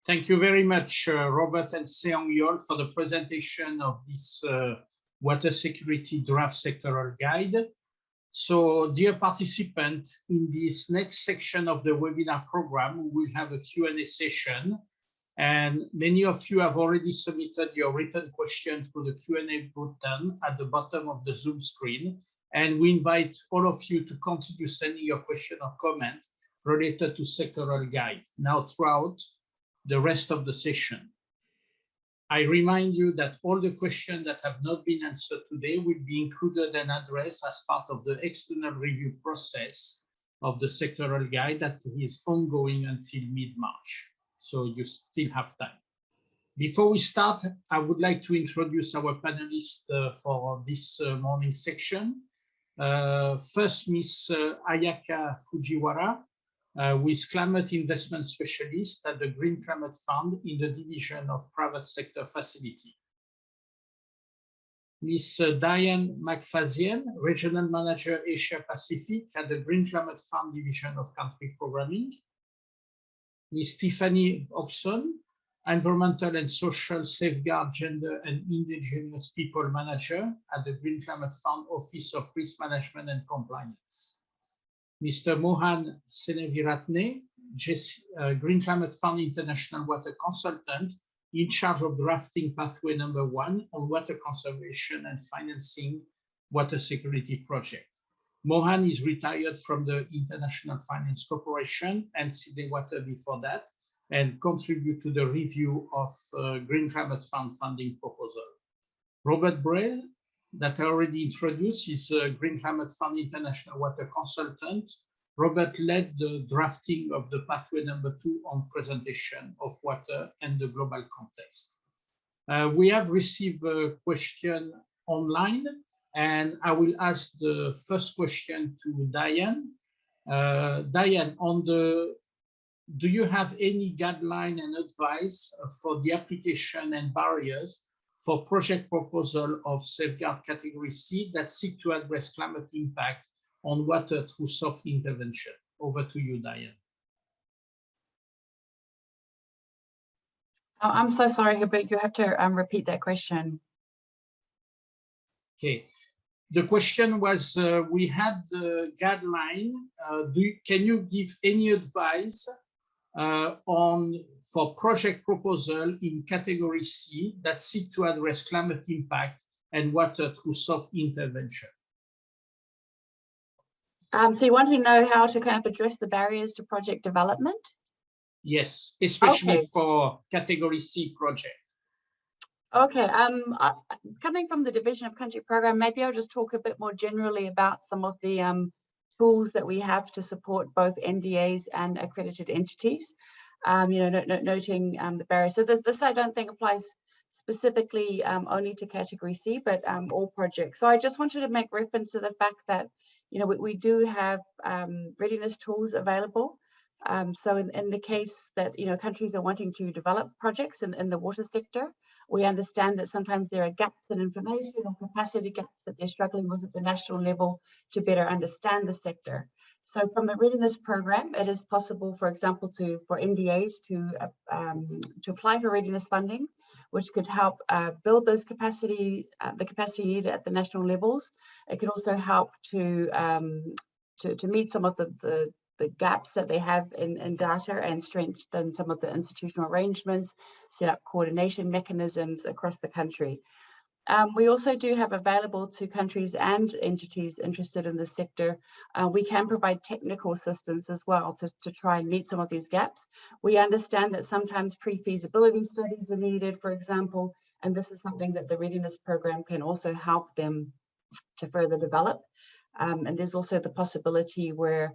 Thank you very much, Robert and Seong Yol, for the presentation of this water security draft sectoral guide. So, dear participants, in this next section of the webinar program, we will have a Q&A session. And many of you have already submitted your written question through the Q&A button at the bottom of the Zoom screen. And we invite all of you to continue sending your question or comment related to sectoral guide now throughout the rest of the session. I remind you that all the questions that have not been answered today will be included and addressed as part of the external review process of the sectoral guide that is ongoing until mid-March. So you still have time. Before we start, I would like to introduce our panelists for this morning section. First, Ms. Ayaka Fujiwara, who is climate investment specialist at the Green Climate Fund in the division of private sector facility. Ms. Diane McFazian, regional manager Asia Pacific at the Green Climate Fund division of country programming. Ms. Tiffany Hobson, environmental and social safeguard gender and indigenous people manager at the Green Climate Fund Office of Risk Management and Compliance. Mr. Mohan Seneviratne, Green Climate Fund International Water Consultant, in charge of drafting pathway number 1 on water conservation and financing water security project. Mohan is retired from the International Finance Corporation and Sydney Water before that, and contribute to the review of Green Climate Fund funding proposal. Robert Bray, that I already introduced, is a Green Climate Fund International Water Consultant. Robert led the drafting of the pathway number 2 on presentation of water and the global context. We have received a question online, and I will ask the first question to Diane. Diane, do you have any guideline and advice for the application and barriers for project proposal of safeguard category C that seek to address climate impact on water through soft intervention? Over to you, Diane. Oh, I'm so sorry, Hubert, you have to repeat that question. Okay. The question was, we had the guideline. Can you give any advice for project proposal in category C that seek to address climate impact and water through soft intervention? So you want to know how to kind of address the barriers to project development? Yes, especially okay. For category C project. Okay, coming from the Division of Country Program, maybe I'll just talk a bit more generally about some of the tools that we have to support both NDAs and accredited entities, noting the barriers. So this I don't think applies specifically only to category C, but all projects. So I just wanted to make reference to the fact that, we do have readiness tools available. So in the case that, countries are wanting to develop projects in the water sector, we understand that sometimes there are gaps in information or capacity gaps that they're struggling with at the national level to better understand the sector. So from the readiness program, it is possible, for example, for NDAs to apply for readiness funding, which could help build those the capacity needed at the national levels. It could also help to meet some of the gaps that they have in data and strengthen some of the institutional arrangements, set up coordination mechanisms across the country. We also do have available to countries and entities interested in the sector, we can provide technical assistance as well to try and meet some of these gaps. We understand that sometimes pre-feasibility studies are needed, for example, and this is something that the readiness program can also help them to further develop. And there's also the possibility where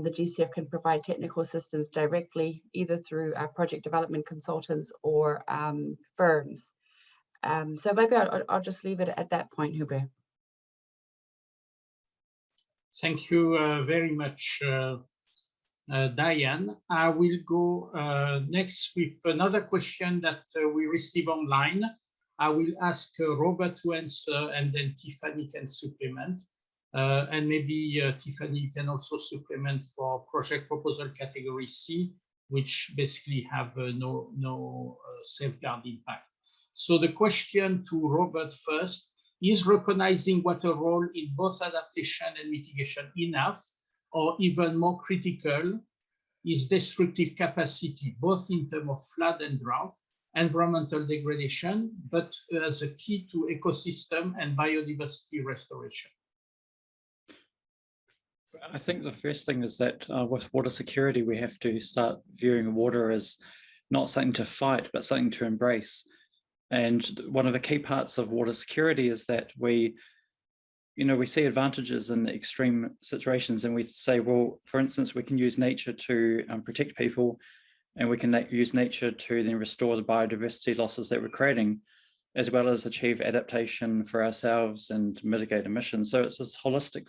the GCF can provide technical assistance directly, either through project development consultants or firms. So maybe I'll just leave it at that point, Hubert. Thank you very much, Diane. I will go next with another question that we receive online. I will ask Robert to answer, and then Tiffany can supplement. And maybe Tiffany, you can also supplement for project proposal category C which basically have no safeguard impact. So the question to Robert first, is recognizing water role in both adaptation and mitigation enough, or even more critical, is destructive capacity, both in terms of flood and drought, environmental degradation, but as a key to ecosystem and biodiversity restoration? I think the first thing is that with water security, we have to start viewing water as not something to fight, but something to embrace. And one of the key parts of water security is that we see advantages in extreme situations, and we say, well, for instance, we can use nature to protect people, and we can use nature to then restore the biodiversity losses that we're creating, as well as achieve adaptation for ourselves and mitigate emissions. So it's this holistic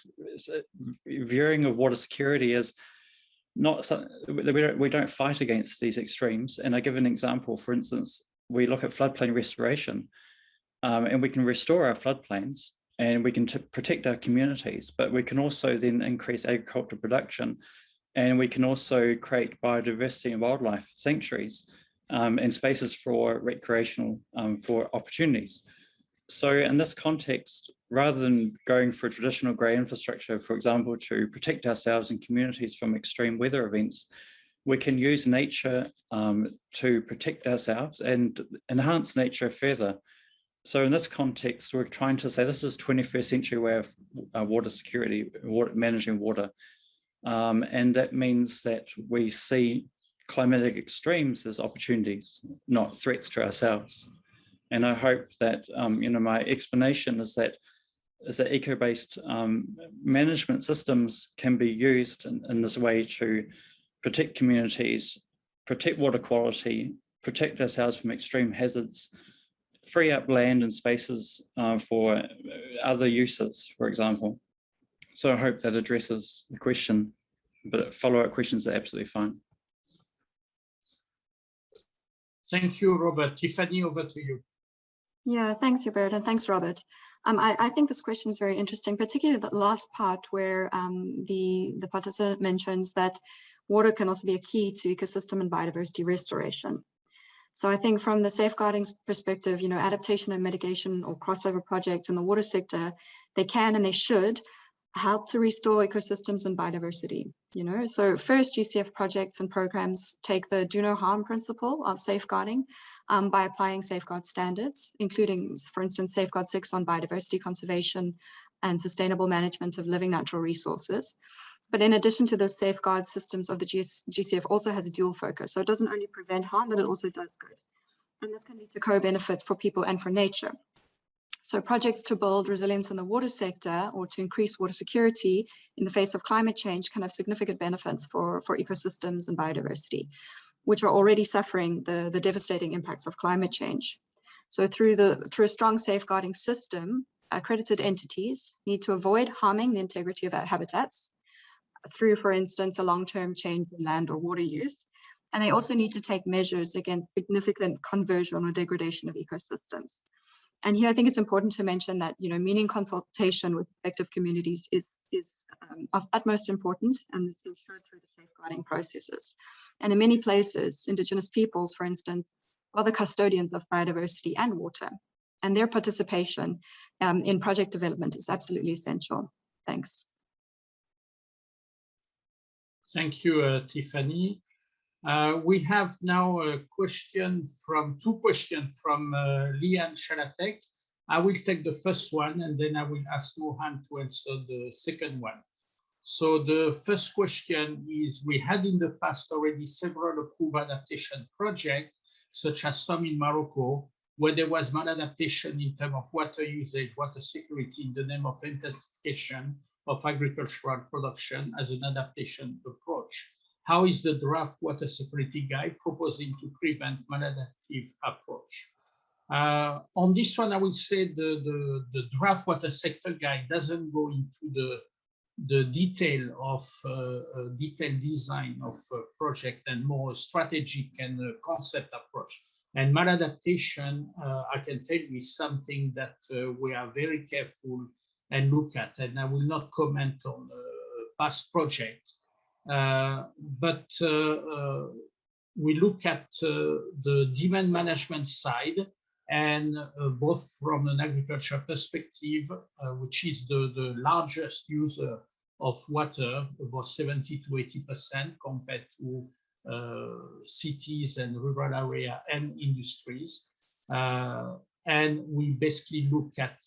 viewing of water security as not something, we don't fight against these extremes. And I give an example, for instance, we look at floodplain restoration, and we can restore our floodplains and we can protect our communities, but we can also then increase agricultural production, and we can also create biodiversity and wildlife sanctuaries and spaces for recreational for opportunities. So in this context, rather than going for traditional grey infrastructure, for example, to protect ourselves and communities from extreme weather events, we can use nature to protect ourselves and enhance nature further. So in this context, we're trying to say this is 21st century way of water security, managing water. And that means that we see climatic extremes as opportunities, not threats to ourselves. And I hope that my explanation is that eco-based management systems can be used in this way to protect communities, protect water quality, protect ourselves from extreme hazards, free up land and spaces for other uses, for example. So I hope that addresses the question, but follow-up questions are absolutely fine. Thank you, Robert. Tiffany, over to you. Yeah, thanks, Hubert, and thanks, Robert. I think this question is very interesting, particularly the last part where the participant mentions that water can also be a key to ecosystem and biodiversity restoration. So I think from the safeguarding perspective, adaptation and mitigation or crossover projects in the water sector, they can and they should help to restore ecosystems and biodiversity. So first, GCF projects and programs take the do no harm principle of safeguarding by applying safeguard standards, including, for instance, Safeguard 6 on biodiversity conservation and sustainable management of living natural resources. But in addition to the safeguard systems of the GCF also has a dual focus. So it doesn't only prevent harm, but it also does good. And this can lead to co-benefits for people and for nature. So projects to build resilience in the water sector or to increase water security in the face of climate change can have significant benefits for ecosystems and biodiversity, which are already suffering the devastating impacts of climate change. So through a strong safeguarding system, accredited entities need to avoid harming the integrity of our habitats through, for instance, a long-term change in land or water use. And they also need to take measures against significant conversion or degradation of ecosystems. And here I think it's important to mention that meaning consultation with effective communities is of utmost importance and is ensured through the safeguarding processes. And in many places, Indigenous peoples, for instance, are the custodians of biodiversity and water, and their participation in project development is absolutely essential. Thanks. Thank you, Tiffany. We have now two questions from Liane Chalatek. I will take the first one, and then I will ask Mohan to answer the second one. So the first question is, we had in the past already several approved adaptation projects, such as some in Morocco, where there was maladaptation in terms of water usage, water security in the name of intensification of agricultural production as an adaptation approach. How is the draft water security guide proposing to prevent maladaptive approach? On this one, I will say the draft water sector guide doesn't go into the detail of detailed design of project and more strategic and concept approach. And maladaptation, I can tell you, is something that we are very careful and look at, and I will not comment on past project. But we look at the demand management side, and both from an agriculture perspective, which is the largest user of water, about 70 to 80% compared to cities and rural area and industries. And we basically look at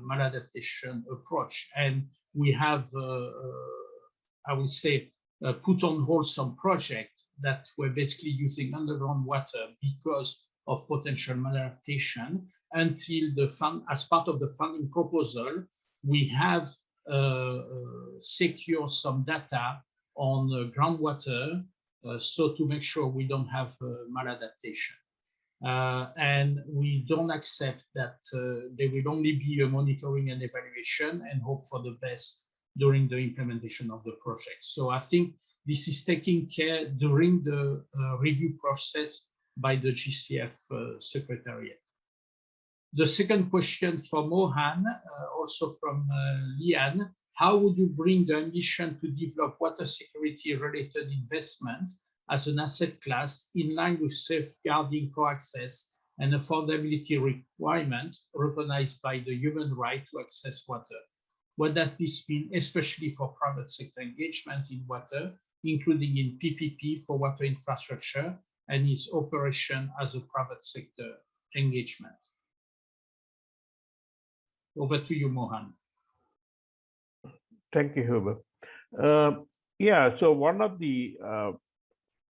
maladaptation approach, and we have, I would say, put on hold some projects that were basically using underground water because of potential maladaptation until the fund, as part of the funding proposal, we have secure some data on groundwater, so to make sure we don't have maladaptation. And we don't accept that there will only be a monitoring and evaluation and hope for the best during the implementation of the project. So I think this is taken care during the review process by the GCF Secretariat. The second question for Mohan, also from Lian, how would you bring the ambition to develop water security related investment as an asset class in line with safeguarding co-access and affordability requirement recognized by the human right to access water? What does this mean, especially for private sector engagement in water, including in PPP for water infrastructure and its operation as a private sector engagement? Over to you, Mohan. Thank you, Hubert. Yeah, so one of the,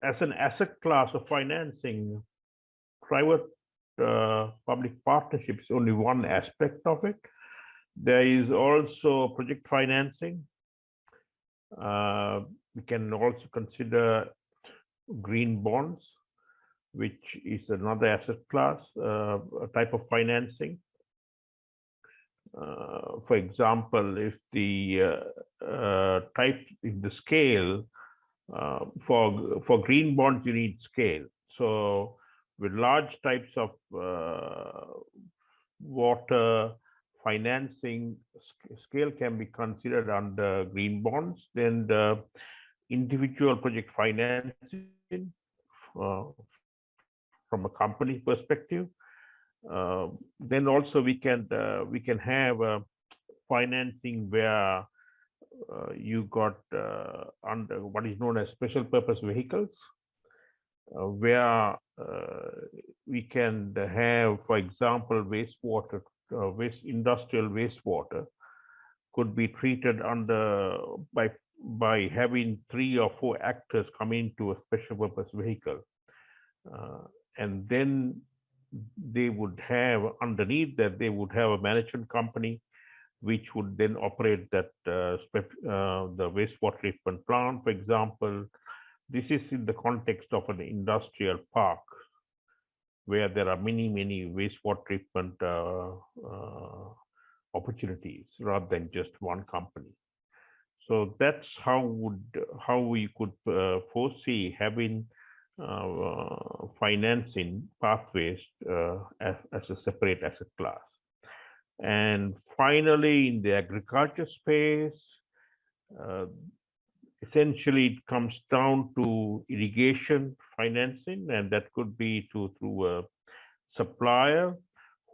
as an asset class of financing, private public partnership is only one aspect of it. There is also project financing. We can also consider green bonds, which is another asset class, a type of financing. For example, if the scale for green bonds, you need scale. So with large types of water financing, scale can be considered under green bonds. Then the individual project financing from a company perspective. Then also we can have financing where you got under what is known as special purpose vehicles, where we can have, for example, wastewater, industrial wastewater could be treated under by having 3 or 4 actors come into a special purpose vehicle, and then they would have, underneath that, they would have a management company which would then operate that the wastewater treatment plant, for example. This is in the context of an industrial park where there are many wastewater treatment opportunities rather than just one company. So that's how we could foresee having financing pathways as a separate asset class. And finally, in the agriculture space, essentially it comes down to irrigation financing, and that could be through a supplier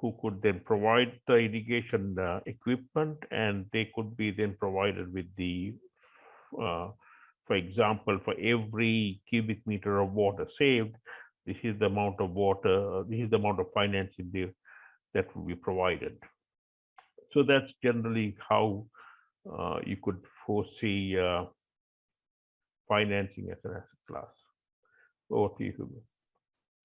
who could then provide the irrigation equipment, and they could be then provided with the for example, for every cubic meter of water saved, this is the amount of water, this is the amount of financing that will be provided. So that's generally how you could foresee financing as an asset class. Over to you.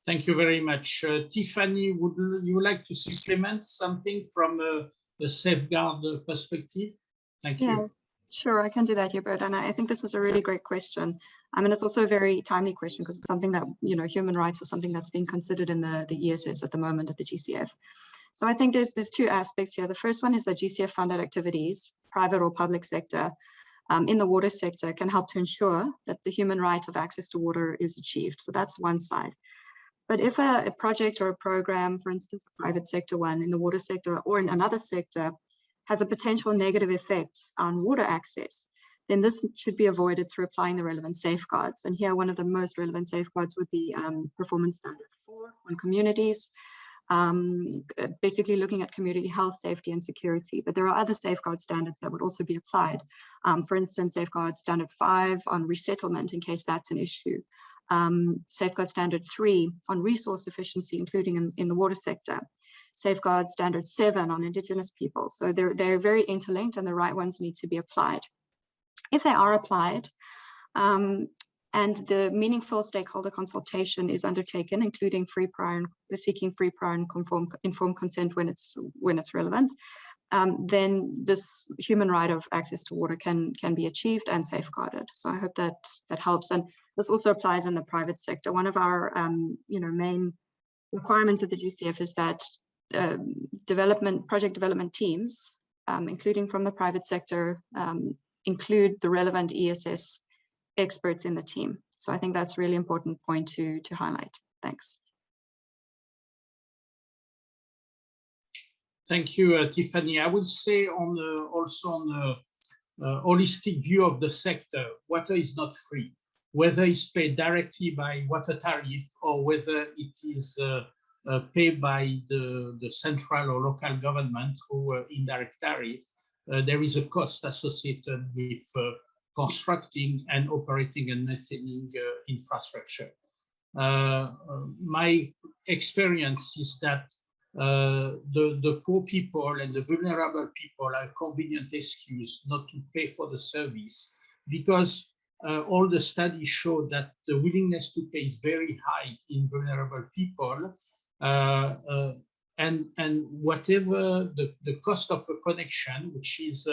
Thank you very much. Tiffany, would you like to supplement something from a safeguard perspective? Thank you. Yeah, sure, I can do that, Hubert. And I think this is a really great question. I mean, it's also a very timely question because it's something that, you know, human rights is something that's being considered in the ESS at the moment at the GCF. So I think there's 2 aspects here. The first one is that GCF funded activities, private or public sector, in the water sector can help to ensure that the human right of access to water is achieved. So that's one side. But if a project or a program, for instance, a private sector one in the water sector or in another sector, has a potential negative effect on water access, then this should be avoided through applying the relevant safeguards. And here, one of the most relevant safeguards would be performance standard 4 on communities, basically looking at community health, safety, and security. But there are other safeguard standards that would also be applied. For instance, safeguard standard 5 on resettlement, in case that's an issue. Safeguard standard 3 on resource efficiency, including in the water sector. Safeguard standard 7 on Indigenous people. So they're very interlinked, and the right ones need to be applied. If they are applied, and the meaningful stakeholder consultation is undertaken, including seeking free, prior, and informed consent when it's relevant, then this human right of access to water can be achieved and safeguarded. So I hope that helps. And this also applies in the private sector. One of our main requirements of the GCF is that project development teams, including from the private sector, include the relevant ESS experts in the team. So I think that's a really important point to highlight. Thanks. Thank you, Tiffany. I would say also on the holistic view of the sector, water is not free, whether it's paid directly by water tariff or whether it is paid by the central or local government through indirect tariff. There is a cost associated with constructing and operating and maintaining infrastructure. My experience is that the poor people and the vulnerable people are a convenient excuse not to pay for the service, because all the studies show that the willingness to pay is very high in vulnerable people. And whatever the cost of a connection, which is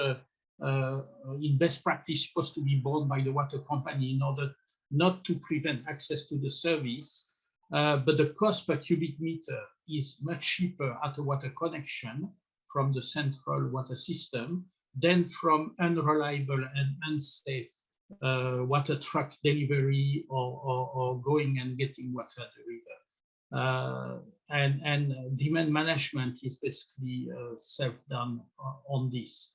in best practice supposed to be borne by the water company in order not to prevent access to the service, but the cost per cubic meter is much cheaper at a water connection from the central water system than from unreliable and unsafe water truck delivery or going and getting water at the river. And demand management is basically self-done on this.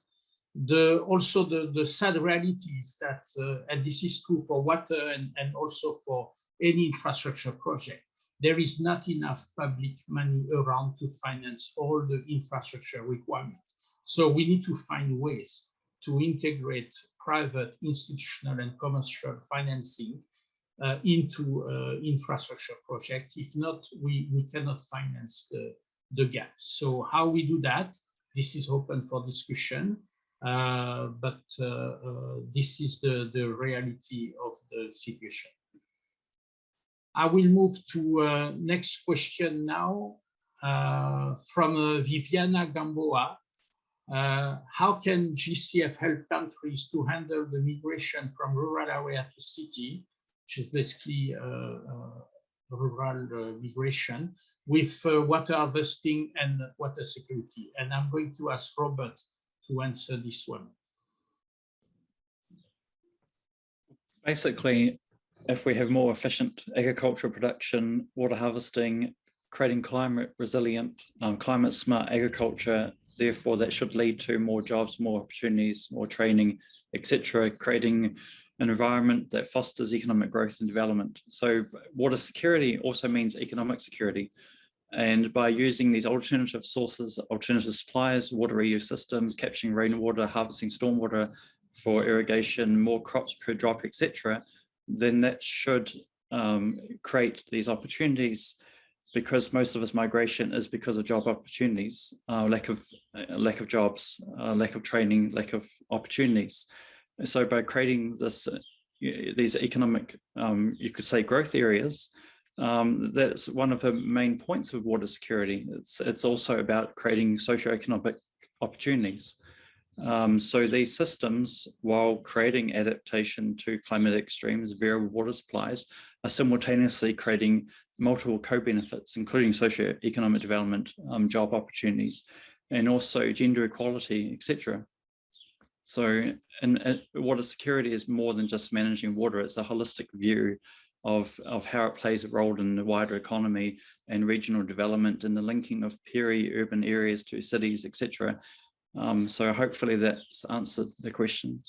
Also the sad reality is that, and this is true for water and also for any infrastructure project, there is not enough public money around to finance all the infrastructure requirements. So we need to find ways to integrate private, institutional, and commercial financing into infrastructure projects. If not, we cannot finance the gap. So how we do that, this is open for discussion, but this is the reality of the situation. I will move to next question now from Viviana Gamboa. How can GCF help countries to handle the migration from rural area to city, which is basically rural migration, with water harvesting and water security? And I'm going to ask Robert to answer this one. Basically, if we have more efficient agricultural production, water harvesting, creating climate resilient, climate smart agriculture, therefore that should lead to more jobs, more opportunities, more training, etc., creating an environment that fosters economic growth and development. So water security also means economic security. And by using these alternative sources, alternative suppliers, water reuse systems, capturing rainwater, harvesting stormwater for irrigation, more crops per drop, etc., then that should create these opportunities, because most of its migration is because of job opportunities, lack of jobs, lack of training, lack of opportunities. So by creating these economic, you could say, growth areas, that's one of the main points of water security. It's also about creating socioeconomic opportunities. So these systems, while creating adaptation to climatic extremes, variable water supplies, are simultaneously creating multiple co-benefits, including socioeconomic development, job opportunities, and also gender equality, etc. So water security is more than just managing water. It's a holistic view of how it plays a role in the wider economy and regional development and the linking of peri-urban areas to cities, etc. So hopefully that's answered the question.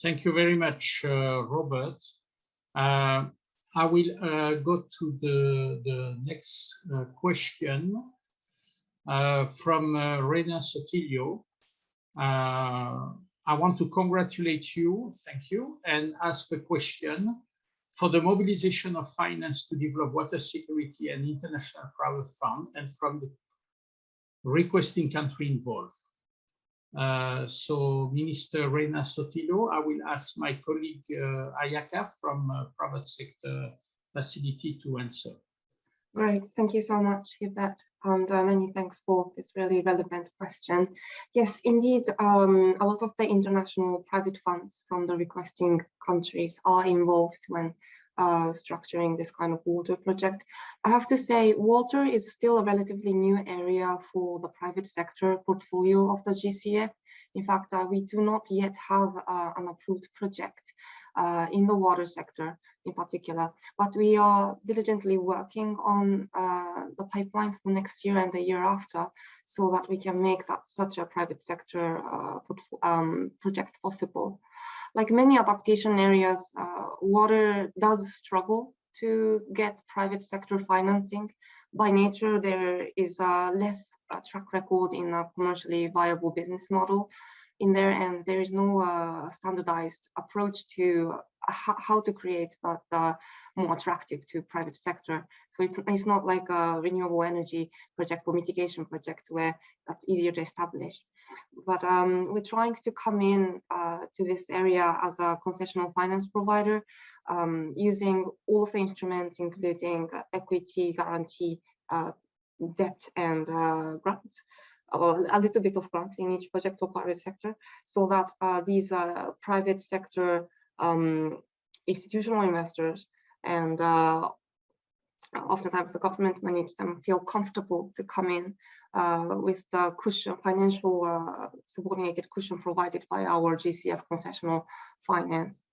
Thank you very much, Robert. I will go to the next question from Reina Sotillo. I want to congratulate you, thank you, and ask a question. For the mobilization of finance to develop water security and international private fund, and from the requesting country involved. So Minister Reina Sotillo, I will ask my colleague Ayaka from private sector facility to answer. Great, thank you so much, Hubert, and many thanks for this really relevant question. Yes, indeed, a lot of the international private funds from the requesting countries are involved when structuring this kind of water project. I have to say, water is still a relatively new area for the private sector portfolio of the GCF. In fact, we do not yet have an approved project in the water sector in particular, but we are diligently working on the pipelines for next year and the year after, so that we can make that such a private sector project possible. Like many adaptation areas, water does struggle to get private sector financing. By nature, there is less track record in a commercially viable business model in there, and there is no standardized approach to how to create that more attractive to private sector. So it's not like a renewable energy project or mitigation project where that's easier to establish. But we're trying to come in to this area as a concessional finance provider, using all of the instruments, including equity, guarantee, debt, and grants, or a little bit of grants in each project for private sector, so that these private sector institutional investors and oftentimes the government manage them feel comfortable to come in with the cushion, financial subordinated cushion provided by our GCF concessional finance.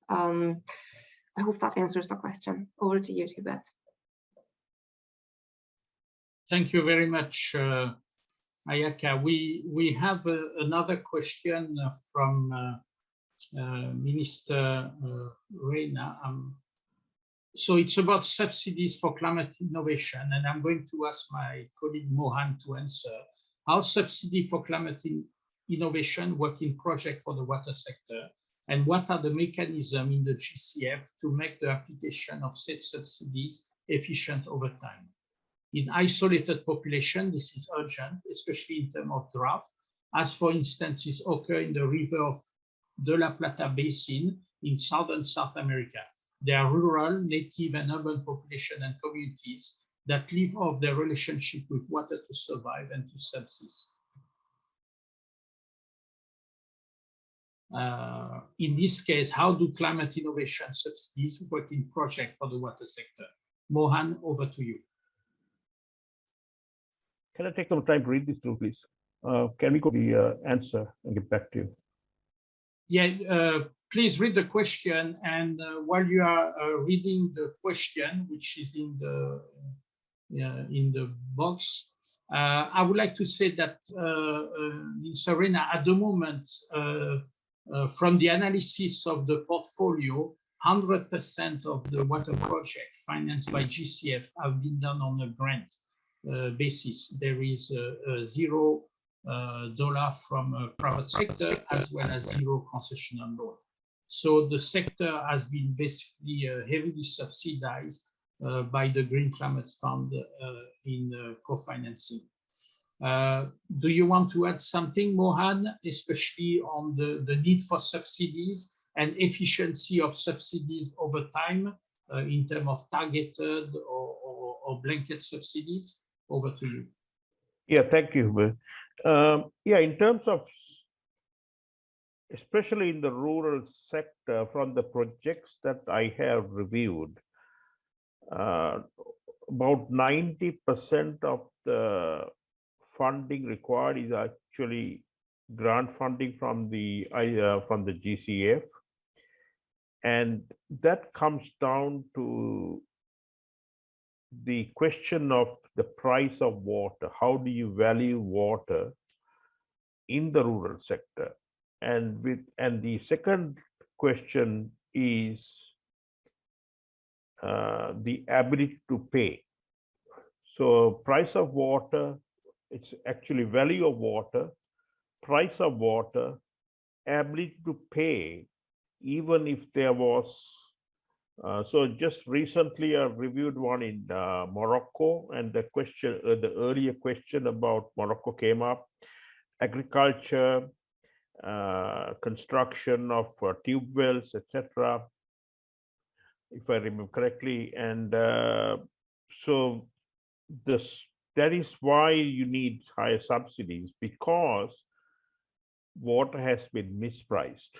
I hope that answers the question. Over to you, Tibet. Thank you very much, Ayaka. We have another question from Minister Reina. So it's about subsidies for climate innovation, and I'm going to ask my colleague Mohan to answer. How subsidy for climate innovation work in project for the water sector, and what are the mechanisms in the GCF to make the application of said subsidies efficient over time? In isolated population, this is urgent, especially in terms of drought, as for instances occur in the river of De La Plata Basin in southern South America. There are rural, native, and urban population and communities that live off their relationship with water to survive and to subsist. In this case, how do climate innovation subsidies work in project for the water sector? Mohan, over to you. Can I take some time to read this through, please? Can we go to the answer and get back to you? Yeah, please read the question, and while you are reading the question, which is in the box, I would like to say that in Serena, at the moment, from the analysis of the portfolio, 100% of the water project financed by GCF have been done on a grant basis. There is $0 from private sector as well as zero concessional loan. So the sector has been basically heavily subsidized by the Green Climate Fund in co-financing. Do you want to add something, Mohan, especially on the need for subsidies and efficiency of subsidies over time in terms of targeted or blanket subsidies? Over to you. Yeah, thank you. Yeah, in terms of, especially in the rural sector, from the projects that I have reviewed, about 90% of the funding required is actually grant funding from the GCF, and that comes down to the question of the price of water. How do you value water in the rural sector? And the second question is the ability to pay. So price of water, it's actually value of water, price of water, ability to pay, even if there was. So just recently I reviewed one in Morocco, and the question, the earlier question about Morocco came up. Agriculture, construction of tube wells, etc., if I remember correctly. And so that is why you need higher subsidies, because water has been mispriced.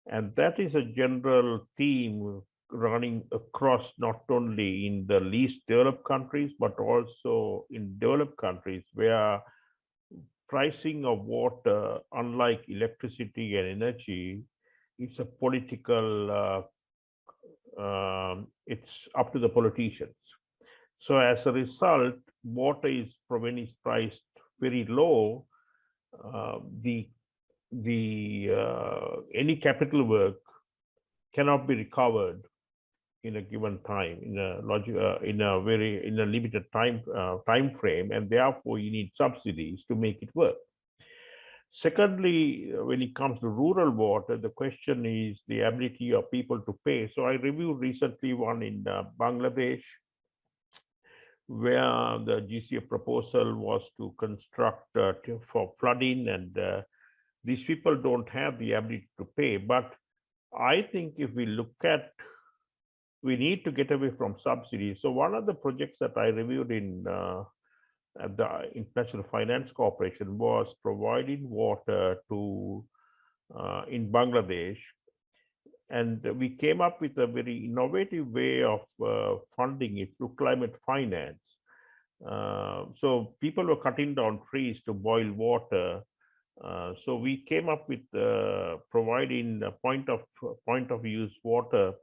And that is a general theme running across not only in the least developed countries, but also in developed countries, where pricing of water, unlike electricity and energy, it's a political, it's up to the politicians. So as a result, water is when it's priced very low, any capital work cannot be recovered in a given time, in a limited time frame, and therefore you need subsidies to make it work. Secondly, when it comes to rural water, the question is the ability of people to pay. So I reviewed recently one in Bangladesh, where the GCF proposal was to construct for flooding, and these people don't have the ability to pay. But I think if we look at, we need to get away from subsidies. So one of the projects that I reviewed in at the International Finance Corporation was providing water to in Bangladesh. And we came up with a very innovative way of funding it through climate finance. So people were cutting down trees to boil water. So we came up with providing a point of use water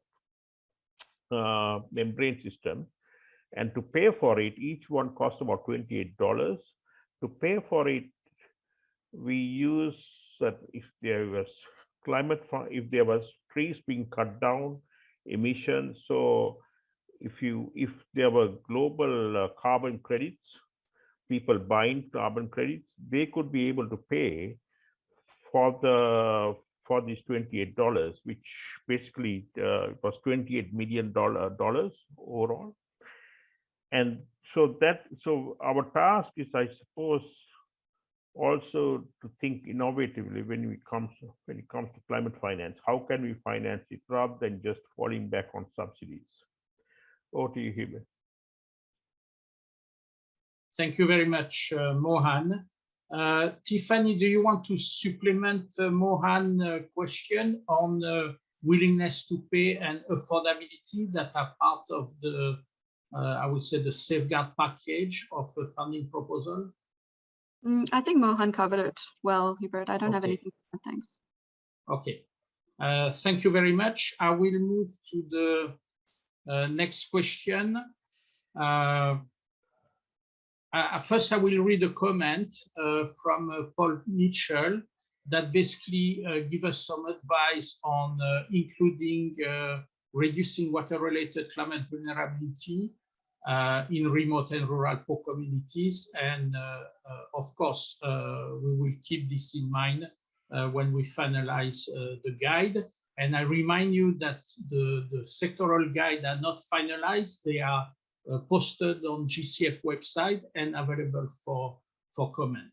membrane system, and to pay for it, each one cost about $28. To pay for it, we use that if there was if there was trees being cut down, emissions. So if there were global carbon credits, people buying carbon credits, they could be able to pay for these $28, which basically was $28 million overall. And so our task is, I suppose, also to think innovatively when it comes to climate finance. How can we finance it rather than just falling back on subsidies? Over to you, Hibe. Thank you very much, Mohan. Tiffany, do you want to supplement Mohan's question on willingness to pay and affordability that are part of the, I would say, the safeguard package of the funding proposal? I think Mohan covered it well, Hubert. I don't have anything to add, thanks. Okay, thank you very much. I will move to the next question. First, I will read a comment from Paul Mitchell that basically give us some advice on including reducing water-related climate vulnerability in remote and rural poor communities. And of course, we will keep this in mind when we finalize the guide. And I remind you that the sectoral guide are not finalized. They are posted on GCF website and available for comment.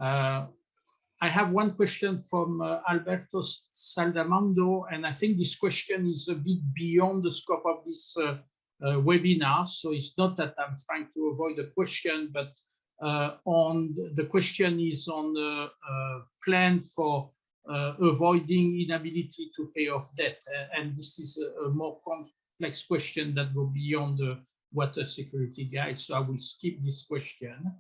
I have one question from Alberto Saldamando, and I think this question is a bit beyond the scope of this webinar. So it's not that I'm trying to avoid the question, but the question is on the plan for avoiding inability to pay off debt. And this is a more complex question that go beyond the water security guide. So I will skip this question.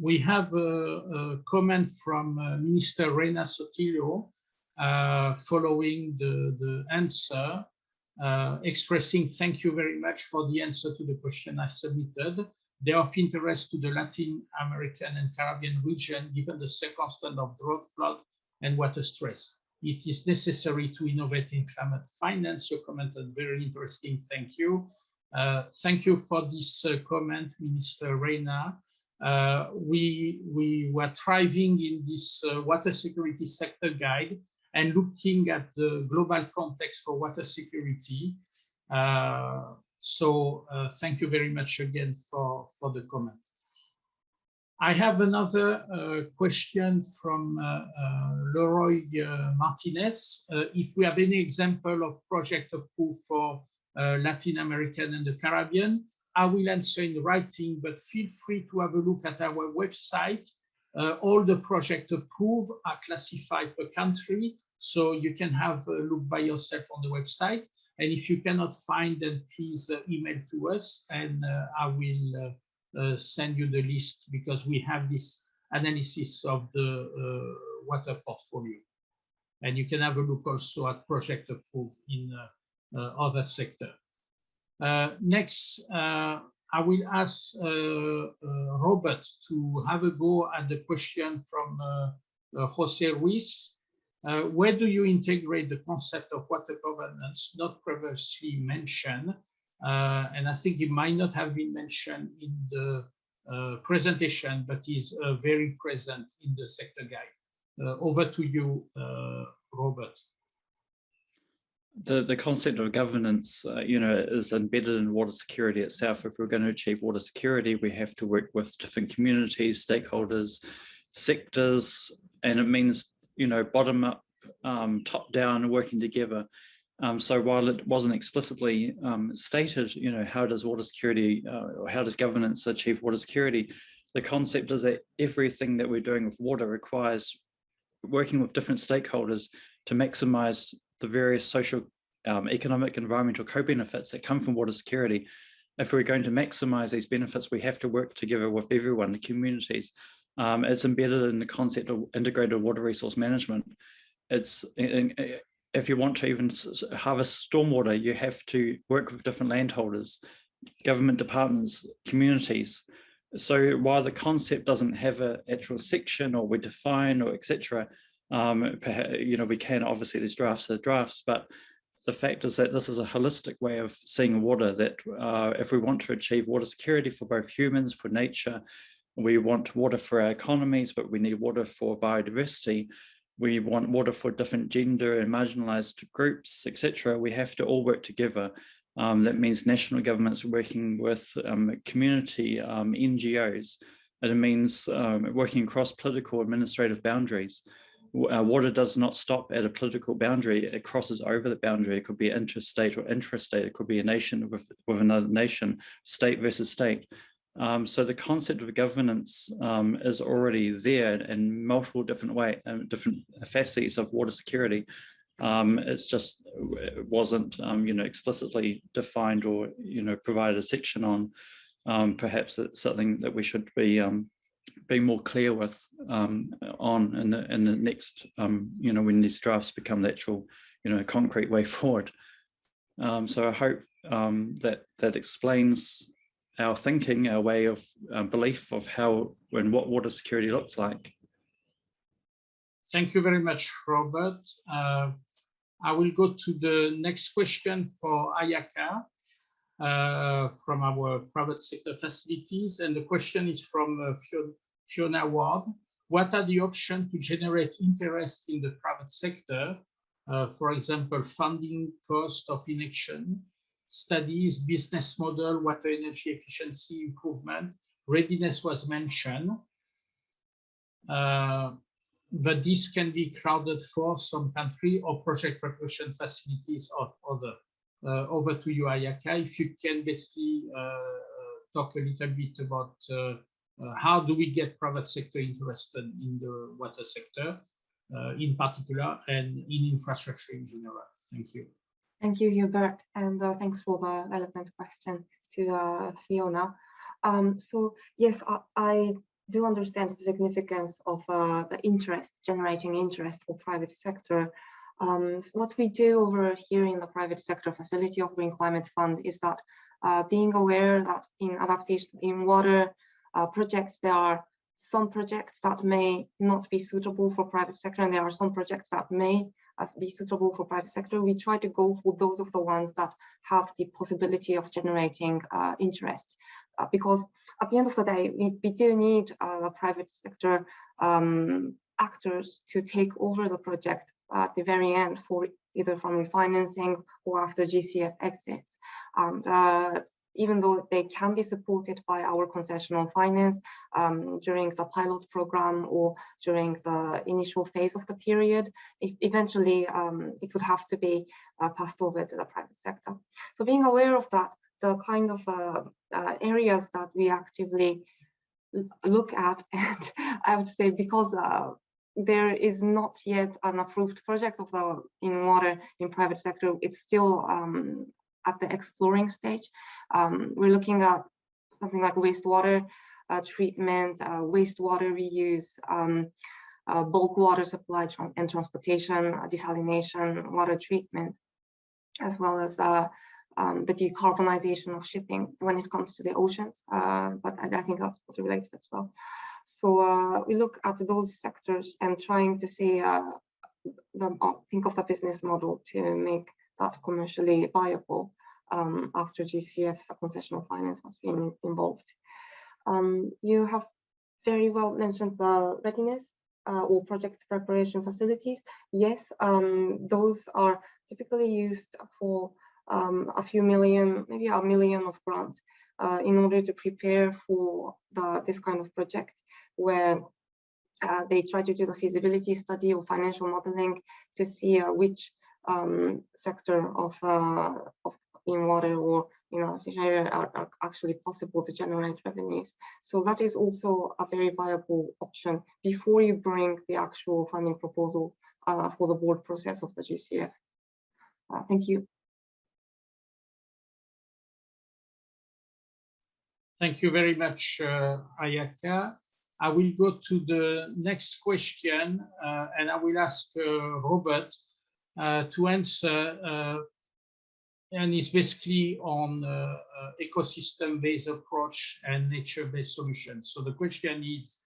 We have a comment from Minister Reina Sotillo following the answer, expressing thank you very much for the answer to the question I submitted. They are of interest to the Latin American and Caribbean region, given the circumstance of drought, flood, and water stress. It is necessary to innovate in climate finance. Your comment is very interesting. Thank you. Thank you for this comment, Minister Reina. We were thriving in this water security sector guide and looking at the global context for water security. Thank you very much again for the comment. I have another question from Leroy Martinez. If we have any example of project approved for Latin American and the Caribbean, I will answer in writing, but feel free to have a look at our website. All the projects approved are classified per country, so you can have a look by yourself on the website. And if you cannot find them, please email to us, and I will send you the list, because we have this analysis of the water portfolio. And you can have a look also at project approved in other sector. Next, I will ask Robert to have a go at the question from Jose Ruiz. Where do you integrate the concept of water governance, not previously mentioned? And I think it might not have been mentioned in the presentation, but is very present in the sector guide. Over to you, Robert. The concept of governance, is embedded in water security itself. If we're going to achieve water security, we have to work with different communities, stakeholders, sectors, and it means, bottom up, top down, working together. So while it wasn't explicitly stated, how does water security, or how does governance achieve water security? The concept is that everything that we're doing with water requires working with different stakeholders to maximize the various social, economic, environmental co-benefits that come from water security. If we're going to maximize these benefits, we have to work together with everyone, the communities. It's embedded in the concept of integrated water resource management. If you want to even harvest stormwater, you have to work with different landholders, government departments, communities. So while the concept doesn't have an actual section, or we define, or etc., we can, obviously there's drafts are drafts, but the fact is that this is a holistic way of seeing water, that if we want to achieve water security for both humans, for nature, we want water for our economies, but we need water for biodiversity. We want water for different gender and marginalized groups, etc. We have to all work together. That means national governments working with community NGOs. And it means working across political administrative boundaries. Water does not stop at a political boundary. It crosses over the boundary. It could be interstate or intrastate. It could be a nation with another nation, state versus state. So the concept of governance is already there in multiple different ways, different facets of water security. It's just, it wasn't, explicitly defined or, provided a section on. Perhaps it's something that we should be more clear with on in the next, when these drafts become the actual, concrete way forward. So I hope that explains our thinking, our way of belief of how and what water security looks like. Thank you very much, Robert. I will go to the next question for Ayaka from our private sector facilities. And the question is from Fiona Ward. What are the options to generate interest in the private sector? For example, funding, cost of inaction, studies, business model, water energy efficiency improvement, readiness was mentioned. But this can be crowded for some country or project preparation facilities of other. Over to you, Ayaka. If you can basically talk a little bit about how do we get private sector interested in the water sector in particular, and in infrastructure in general. Thank you. Thank you, Hubert, and thanks for the relevant question to Fiona. So yes, I do understand the significance of the generating interest for private sector. What we do over here in the private sector facility of Green Climate Fund is that being aware that in adaptation in water projects, there are some projects that may not be suitable for private sector, and there are some projects that may be suitable for private sector. We try to go for those of the ones that have the possibility of generating interest, because at the end of the day, we do need private sector actors to take over the project at the very end, for either from refinancing or after GCF exits. And even though they can be supported by our concessional finance during the pilot program or during the initial phase of the period, eventually it would have to be passed over to the private sector. So being aware of that, the kind of areas that we actively look at, and I would say because there is not yet an approved project of in water in private sector, it's still at the exploring stage. We're looking at something like wastewater treatment, wastewater reuse, bulk water supply and transportation, desalination, water treatment, as well as the decarbonization of shipping when it comes to the oceans. But I think that's related as well. So we look at those sectors and trying to see, think of the business model to make that commercially viable after GCF's concessional finance has been involved. You have very well mentioned the readiness or project preparation facilities. Yes, those are typically used for a few million, maybe $1 million of grant in order to prepare for this kind of project, where they try to do the feasibility study or financial modeling to see which sector of in water or fish area are actually possible to generate revenues. So that is also a very viable option before you bring the actual funding proposal for the board process of the GCF. Thank you. Thank you very much, Ayaka. I will go to the next question, and I will ask Robert to answer, and it's basically on ecosystem-based approach and nature-based solutions. So the question is,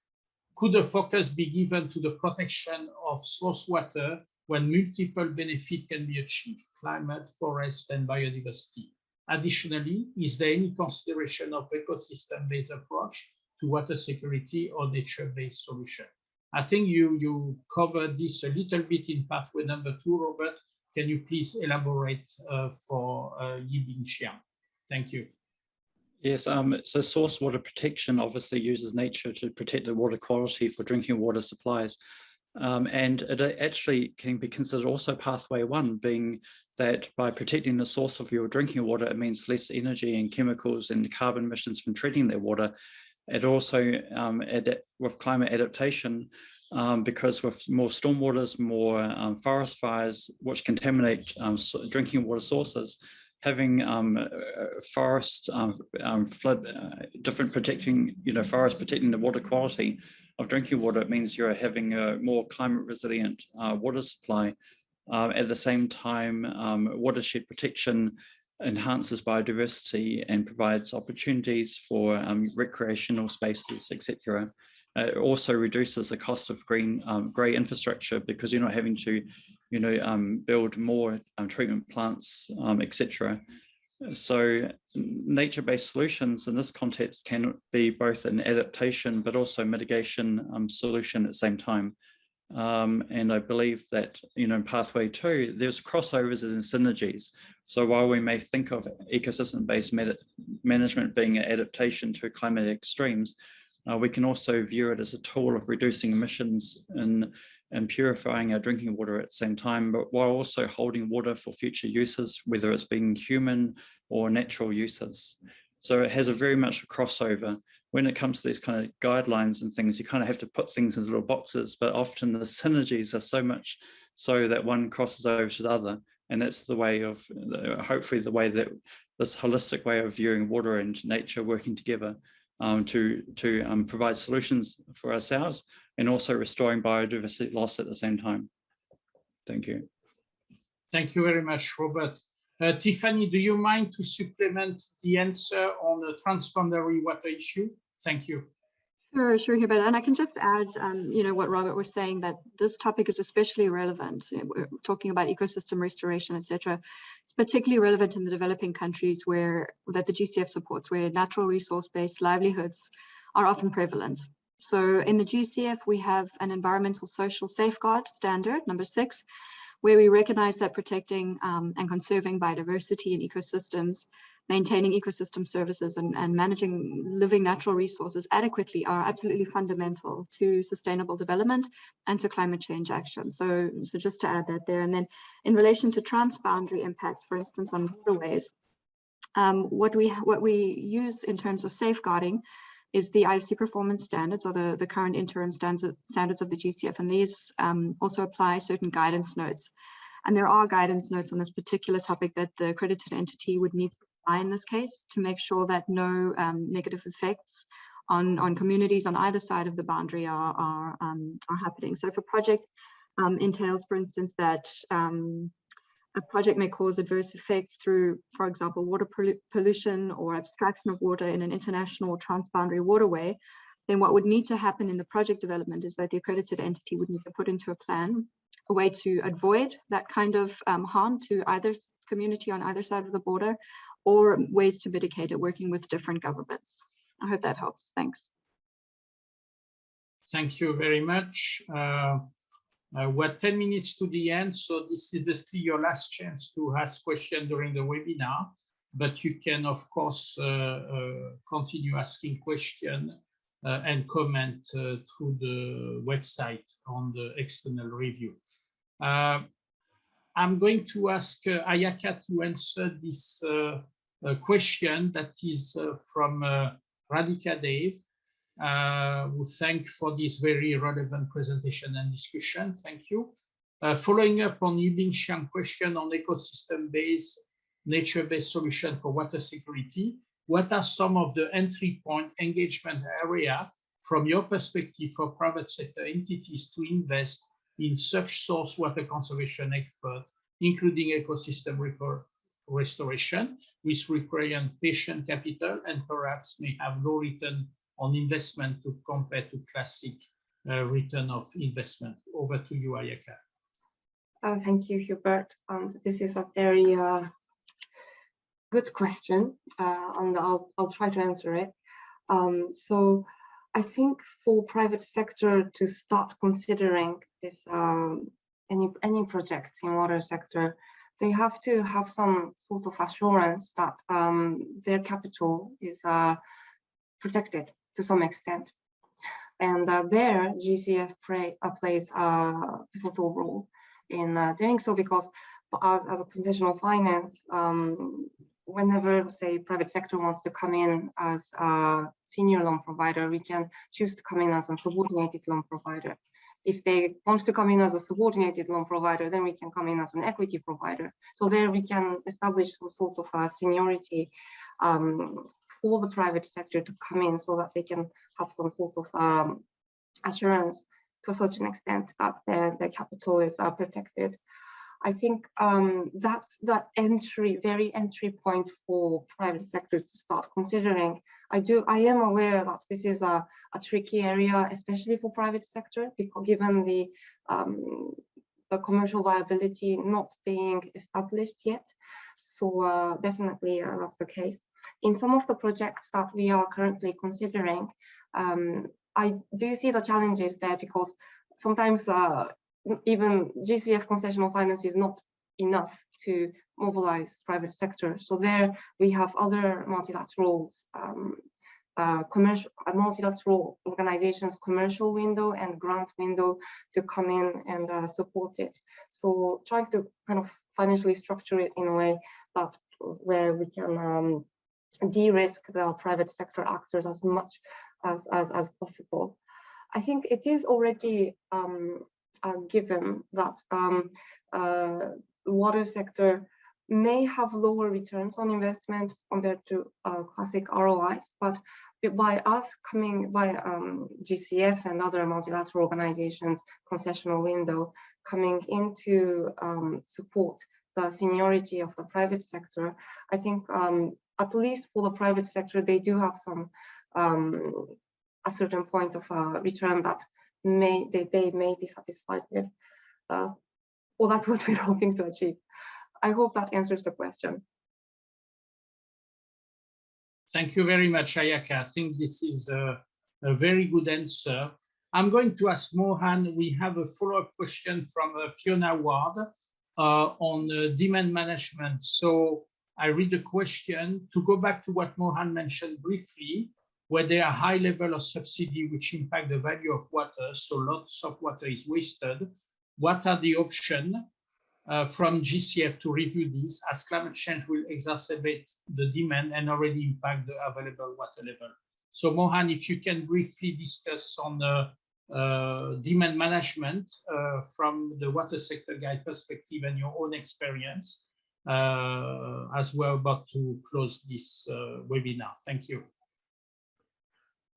could a focus be given to the protection of source water when multiple benefits can be achieved: climate, forest, and biodiversity? Additionally, is there any consideration of ecosystem-based approach to water security or nature-based solution? I think you covered this a little bit in pathway number 2, Robert. Can you please elaborate for Yibing Xiang? Thank you. Yes, so source water protection obviously uses nature to protect the water quality for drinking water supplies. And it actually can be considered also pathway 1, being that by protecting the source of your drinking water, it means less energy and chemicals and carbon emissions from treating that water. It also, with climate adaptation, because with more stormwaters, more forest fires, which contaminate drinking water sources, having forest flood, different protecting, forest protecting the water quality of drinking water, it means you're having a more climate resilient water supply. At the same time, watershed protection enhances biodiversity and provides opportunities for recreational spaces, etc. It also reduces the cost of grey infrastructure, because you're not having to, build more treatment plants, etc. So nature-based solutions in this context can be both an adaptation but also mitigation solution at the same time. And I believe that, in pathway 2, there's crossovers and synergies. So while we may think of ecosystem-based management being an adaptation to climatic extremes, we can also view it as a tool of reducing emissions and purifying our drinking water at the same time, but while also holding water for future uses, whether it's being human or natural uses. So it has a very much a crossover. When it comes to these kind of guidelines and things, you kind of have to put things in little boxes, but often the synergies are so much so that one crosses over to the other. And that's the way of, hopefully the way that this holistic way of viewing water and nature working together to provide solutions for ourselves and also restoring biodiversity loss at the same time. Thank you. Thank you very much, Robert. Tiffany, do you mind to supplement the answer on the transboundary water issue? Thank you. Sure, Hubert. And I can just add, what Robert was saying, that this topic is especially relevant. We're talking about ecosystem restoration, etc. It's particularly relevant in the developing countries that the GCF supports, where natural resource-based livelihoods are often prevalent. So in the GCF, we have an environmental social safeguard standard, number 6, where we recognize that protecting and conserving biodiversity and ecosystems, maintaining ecosystem services and managing living natural resources adequately are absolutely fundamental to sustainable development and to climate change action. So just to add that there. And then in relation to transboundary impacts, for instance, on waterways, what we use in terms of safeguarding is the IFC performance standards, or the current interim standards of the GCF, and these also apply certain guidance notes. And there are guidance notes on this particular topic that the accredited entity would need to apply in this case to make sure that no negative effects on communities on either side of the boundary are happening. So if a project entails, for instance, that a project may cause adverse effects through, for example, water pollution or abstraction of water in an international transboundary waterway, then what would need to happen in the project development is that the accredited entity would need to put into a plan a way to avoid that kind of harm to either community on either side of the border, or ways to mitigate it, working with different governments. I hope that helps. Thanks. Thank you very much. We're 10 minutes to the end, so this is basically your last chance to ask questions during the webinar, but you can, of course, continue asking questions and comment through the website on the external review. I'm going to ask Ayaka to answer this question that is from Radhika Dev, who thank for this very relevant presentation and discussion. Thank you. Following up on Yubing Xiang's question on ecosystem-based, nature-based solution for water security, what are some of the entry point engagement area from your perspective for private sector entities to invest in such source water conservation effort, including ecosystem restoration, which require patient capital and perhaps may have low return on investment to compare to classic return of investment? Over to you, Ayaka. Thank you, Hubert. This is a very good question, and I'll try to answer it. So I think for private sector to start considering this, any projects in water sector, they have to have some sort of assurance that their capital is protected to some extent. And there, GCF plays a pivotal role in doing so, because as a concessional finance, whenever, say, private sector wants to come in as a senior loan provider, we can choose to come in as a subordinated loan provider. If they want to come in as a subordinated loan provider, then we can come in as an equity provider. So there we can establish some sort of a seniority for the private sector to come in, so that they can have some sort of assurance to such an extent that their capital is protected. I think that's that very entry point for private sector to start considering. I am aware that this is a tricky area, especially for private sector, because given the commercial viability not being established yet. So definitely that's the case. In some of the projects that we are currently considering, I do see the challenges there, because sometimes even GCF concessional finance is not enough to mobilize private sector. So there we have other multilateral multilateral organizations, commercial window and grant window to come in and support it. So trying to kind of financially structure it in a way that where we can de-risk the private sector actors as much as possible. I think it is already given that water sector may have lower returns on investment compared to classic ROIs, but by GCF and other multilateral organizations, concessional window coming in to support the seniority of the private sector, I think at least for the private sector, they do have some a certain point of return that they may be satisfied with. Well, that's what we're hoping to achieve. I hope that answers the question. Thank you very much, Ayaka. I think this is a very good answer. I'm going to ask Mohan. We have a follow-up question from Fiona Ward on demand management. So I read the question to go back to what Mohan mentioned briefly, where there are high level of subsidy which impact the value of water, so lots of water is wasted. What are the options from GCF to review this, as climate change will exacerbate the demand and already impact the available water level? So Mohan, if you can briefly discuss on the demand management from the water sector guide perspective and your own experience, as we're about to close this webinar. Thank you.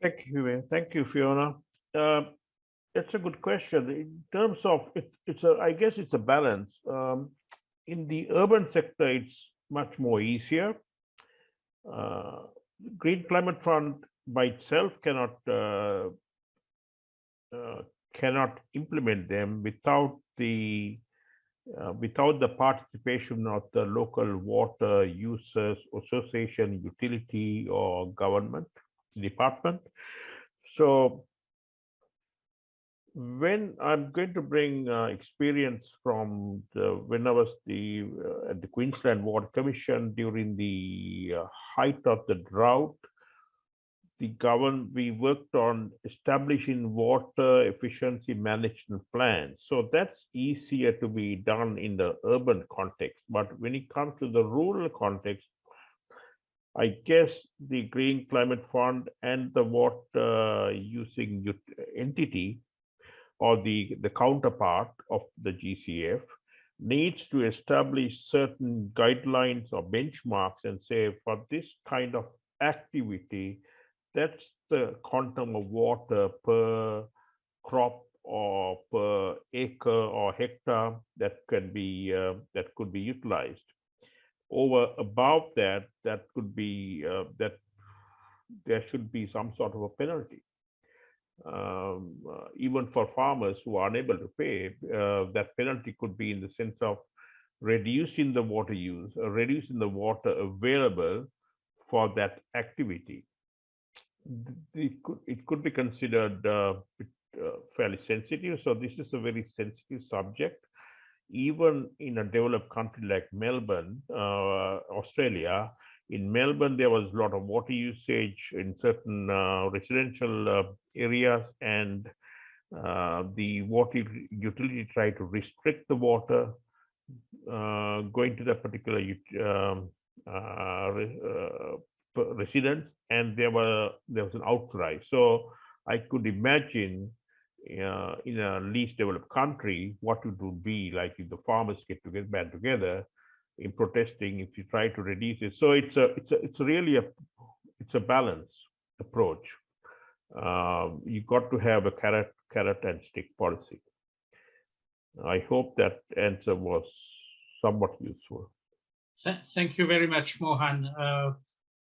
Thank you, Fiona. That's a good question. In terms of I guess it's a balance. In the urban sector, it's much more easier. Green Climate Fund by itself cannot implement them without the participation of the local water users association, utility, or government department. So when I'm going to bring experience from when I was at the Queensland Water Commission during the height of the drought, we worked on establishing water efficiency management plans. So that's easier to be done in the urban context. But when it comes to the rural context, I guess the Green Climate Fund and the water using entity, or the counterpart of the GCF, needs to establish certain guidelines or benchmarks and say, for this kind of activity, that's the quantum of water per crop or per acre or hectare that could be utilized. Above that, that could be that there should be some sort of a penalty. Even for farmers who are unable to pay, that penalty could be in the sense of reducing the water use, or reducing the water available for that activity. It could be considered fairly sensitive. So this is a very sensitive subject. Even in a developed country like Melbourne, Australia, in Melbourne, there was a lot of water usage in certain residential areas, and the water utility tried to restrict the water going to that particular residence, and there was an outcry. So I could imagine in a least developed country what it would be like if the farmers band together in protesting if you try to reduce it. So it's really a balanced approach. You got to have a carrot and stick policy. I hope that answer was somewhat useful. Thank you very much, Mohan.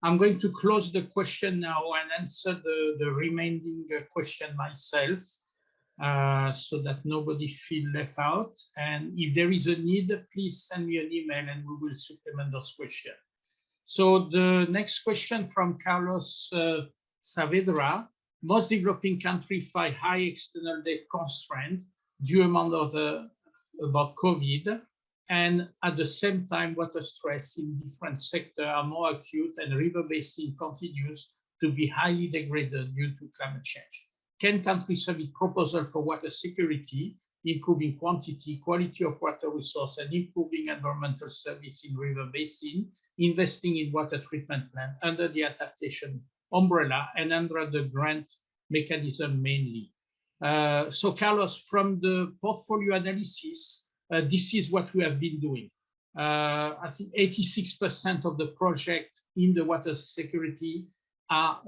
I'm going to close the question now and answer the remaining question myself, so that nobody feel left out. And if there is a need, please send me an email and we will supplement those questions. So the next question from Carlos Saavedra: most developing countries face high external debt constraint due about COVID, and at the same time, water stress in different sectors are more acute, and river basin continues to be highly degraded due to climate change. Can countries submit proposal for water security, improving quantity, quality of water resource, and improving environmental service in river basin, investing in water treatment plant under the adaptation umbrella and under the grant mechanism mainly? So Carlos, from the portfolio analysis, this is what we have been doing. I think 86% of the project in the water security are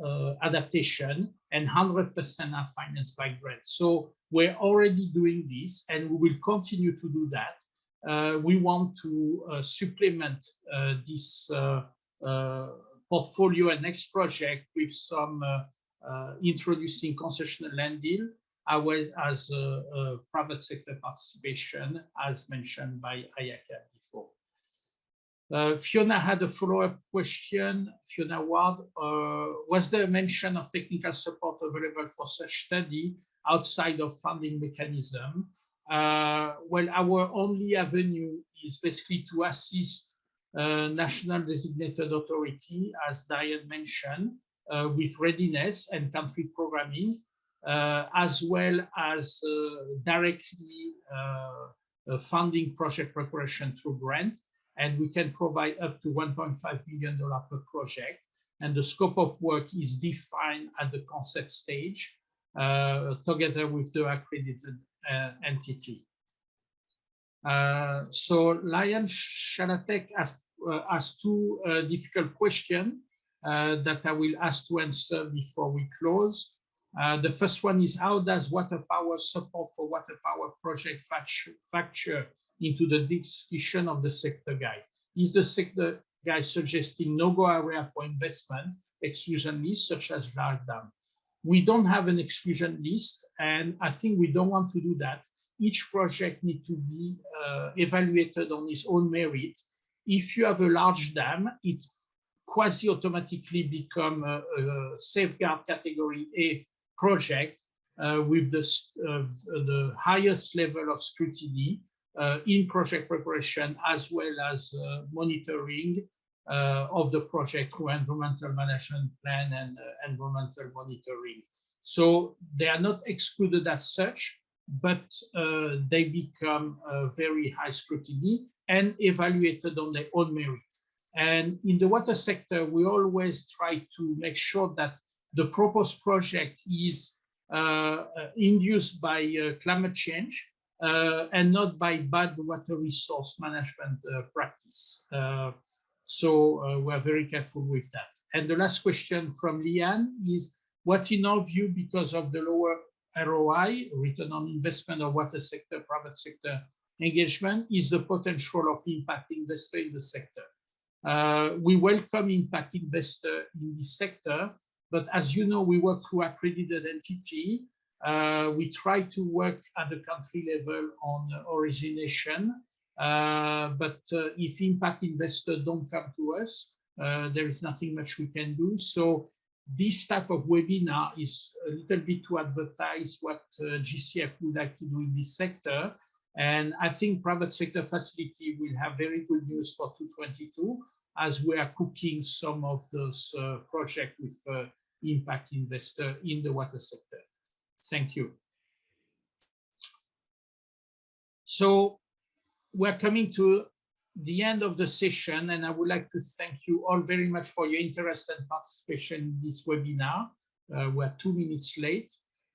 adaptation, and 100% are financed by grants. So we're already doing this, and we will continue to do that we want to supplement this portfolio and next project with some introducing concessional land deal, as well as private sector participation, as mentioned by Ayaka before. Fiona had a follow-up question. Fiona Ward, was there a mention of technical support available for such study outside of funding mechanism? Well, our only avenue is basically to assist national designated authority, as Diane mentioned, with readiness and country programming, as well as directly funding project preparation through grant. And we can provide up to $1.5 million per project. And the scope of work is defined at the concept stage, together with the accredited entity. So Lion Shalatek asked two difficult questions that I will ask to answer before we close. The first one is, how does water power support for water power project factor into the discussion of the sector guide? Is the sector guide suggesting no-go area for investment exclusion list, such as large dam? We don't have an exclusion list, and I think we don't want to do that. Each project needs to be evaluated on its own merit. If you have a large dam, it quasi-automatically becomes a safeguard category A project with the highest level of scrutiny in project preparation, as well as monitoring of the project through environmental management plan and environmental monitoring. So they are not excluded as such, but they become very high scrutiny and evaluated on their own merit. And in the water sector, we always try to make sure that the proposed project is induced by climate change and not by bad water resource management practice. So we're very careful with that. And the last question from Liane is, what in our view, because of the lower ROI, return on investment of water sector, private sector engagement, is the potential of impact investor in the sector? We welcome impact investor in this sector, but as you know, we work through accredited entity. We try to work at the country level on origination, but if impact investors don't come to us, there is nothing much we can do. So this type of webinar is a little bit to advertise what GCF would like to do in this sector. And I think private sector facility will have very good news for 2022, as we are cooking some of those projects with impact investor in the water sector. Thank you. So we're coming to the end of the session, and I would like to thank you all very much for your interest and participation in this webinar. We're 2 minutes late.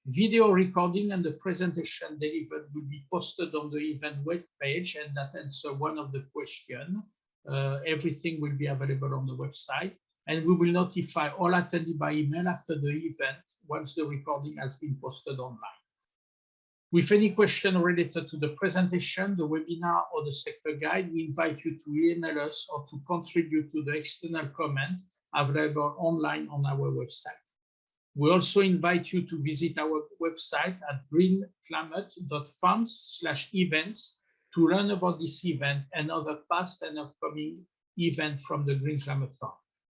Video recording and the presentation delivered will be posted on the event webpage, and that answers one of the questions. Everything will be available on the website, and we will notify all attendees by email after the event once the recording has been posted online. With any question related to the presentation, the webinar, or the sector guide, we invite you to email us or to contribute to the external comment available online on our website. We also invite you to visit our website at greenclimate.funds/events to learn about this event and other past and upcoming events from the Green Climate Fund.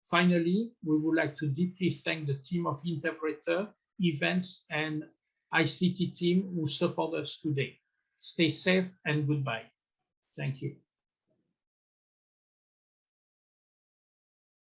Finally, we would like to deeply thank the team of interpreter, events, and ICT team who support us today. Stay safe and goodbye. Thank you.